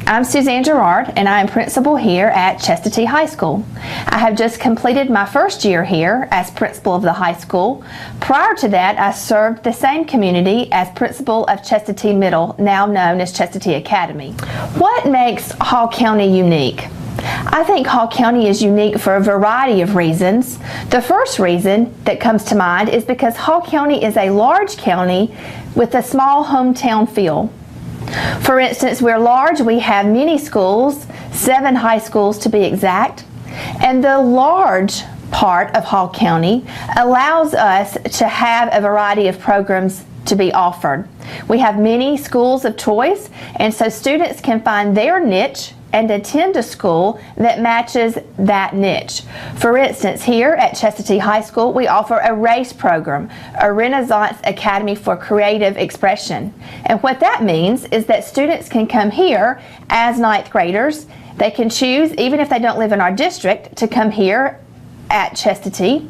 I'm Suzanne Jarrard, and I am principal here at Chestatee High School. I have just completed my first year here as principal of the high school. Prior to that, I served the same community as principal of Chestatee Middle, now known as Chestatee Academy. What makes Hall County unique? I think Hall County is unique for a variety of reasons. The first reason that comes to mind is because Hall County is a large county with a small hometown feel. For instance, we're large, we have many schools, 7 high schools to be exact, and the large part of Hall County allows us to have a variety of programs to be offered. We have many schools of choice, and so students can find their niche and attend a school that matches that niche. For instance, here at Chestatee High School, we offer a race program, a Renaissance Academy for Creative Expression. And what that means is that students can come here as 9th graders. They can choose, even if they don't live in our district, to come here at Chestatee.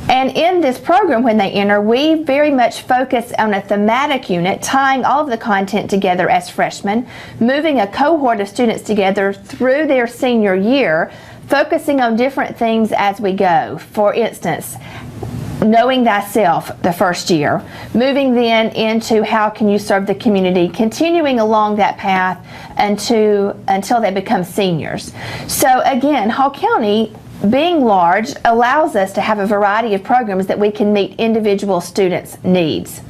And in this program, when they enter, we very much focus on a thematic unit, tying all of the content together as freshmen, moving a cohort of students together through their senior year, focusing on different themes as we go. For instance, knowing thyself the first year, moving then into how can you serve the community, continuing along that path until they become seniors. So again, Hall County, being large, allows us to have a variety of programs that we can meet individual students' needs.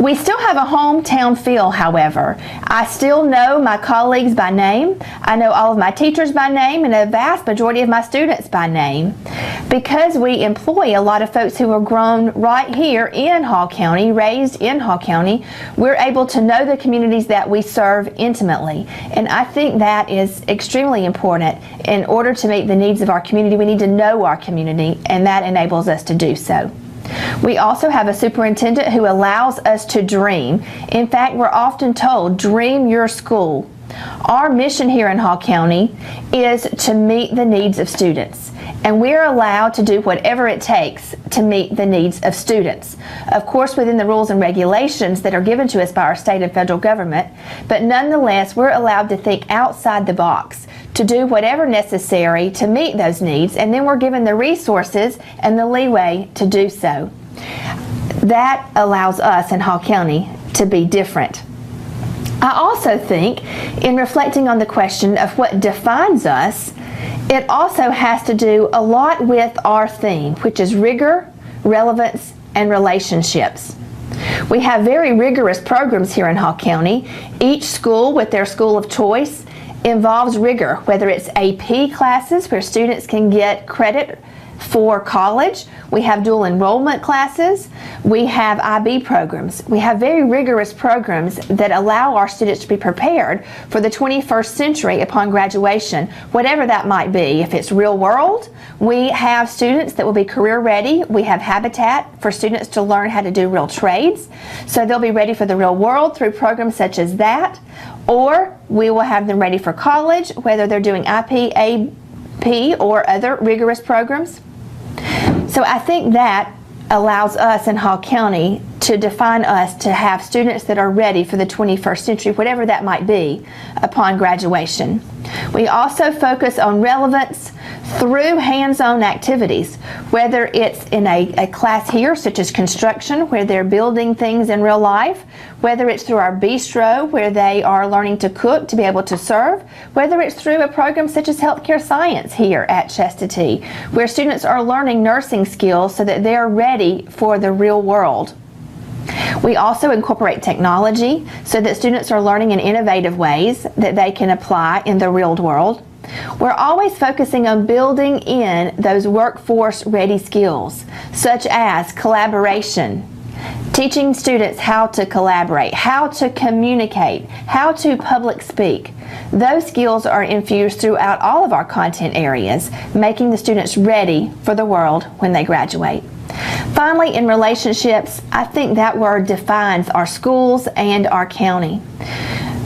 We still have a hometown feel, however. I still know my colleagues by name. I know all of my teachers by name and a vast majority of my students by name. Because we employ a lot of folks who are grown right here in Hall County, raised in Hall County, we're able to know the communities that we serve intimately. And I think that is extremely important. In order to meet the needs of our community, we need to know our community, and that enables us to do so. We also have a superintendent who allows us to dream. In fact, we're often told, dream your school. Our mission here in Hall County is to meet the needs of students, and we're allowed to do whatever it takes to meet the needs of students. Of course, within the rules and regulations that are given to us by our state and federal government, but nonetheless, we're allowed to think outside the box, to do whatever necessary to meet those needs, and then we're given the resources and the leeway to do so. That allows us in Hall County to be different. I also think, in reflecting on the question of what defines us, it also has to do a lot with our theme, which is rigor, relevance, and relationships. We have very rigorous programs here in Hall County. Each school, with their school of choice, involves rigor, whether it's AP classes where students can get credit for college. We have dual enrollment classes. We have IB programs. We have very rigorous programs that allow our students to be prepared for the 21st century upon graduation, whatever that might be. If it's real world, we have students that will be career ready. We have Habitat for students to learn how to do real trades. So they'll be ready for the real world through programs such as that. Or we will have them ready for college, whether they're doing IP, AP, or other rigorous programs. So I think that allows us in Hall County to define us to have students that are ready for the 21st century, whatever that might be, upon graduation. We also focus on relevance through hands-on activities, whether it's in a class here, such as construction, where they're building things in real life, whether it's through our bistro, where they are learning to cook to be able to serve, whether it's through a program such as healthcare science here at Chestatee, where students are learning nursing skills so that they're ready for the real world. We also incorporate technology so that students are learning in innovative ways that they can apply in the real world. We're always focusing on building in those workforce-ready skills, such as collaboration, teaching students how to collaborate, how to communicate, how to public speak. Those skills are infused throughout all of our content areas, making the students ready for the world when they graduate. Finally, in relationships, I think that word defines our schools and our county.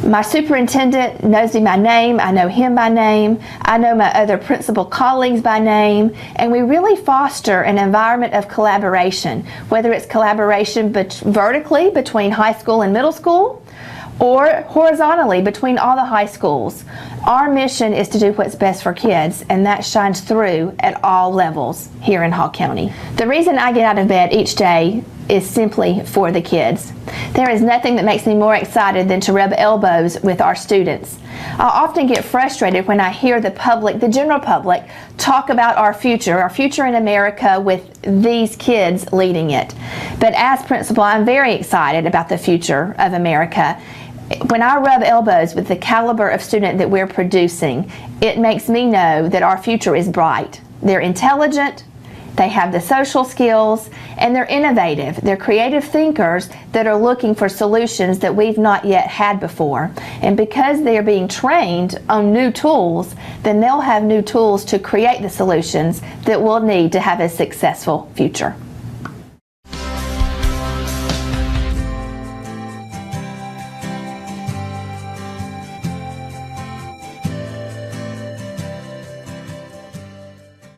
My superintendent knows me by name, I know him by name, I know my other principal colleagues by name, and we really foster an environment of collaboration, whether it's collaboration vertically between high school and middle school, or horizontally between all the high schools. Our mission is to do what's best for kids, and that shines through at all levels here in Hall County. The reason I get out of bed each day is simply for the kids. There is nothing that makes me more excited than to rub elbows with our students. I often get frustrated when I hear the public, the general public, talk about our future in America with these kids leading it. But as principal, I'm very excited about the future of America. When I rub elbows with the caliber of student that we're producing, it makes me know that our future is bright. They're intelligent, they have the social skills, and they're innovative. They're creative thinkers that are looking for solutions that we've not yet had before. And because they're being trained on new tools, then they'll have new tools to create the solutions that we'll need to have a successful future.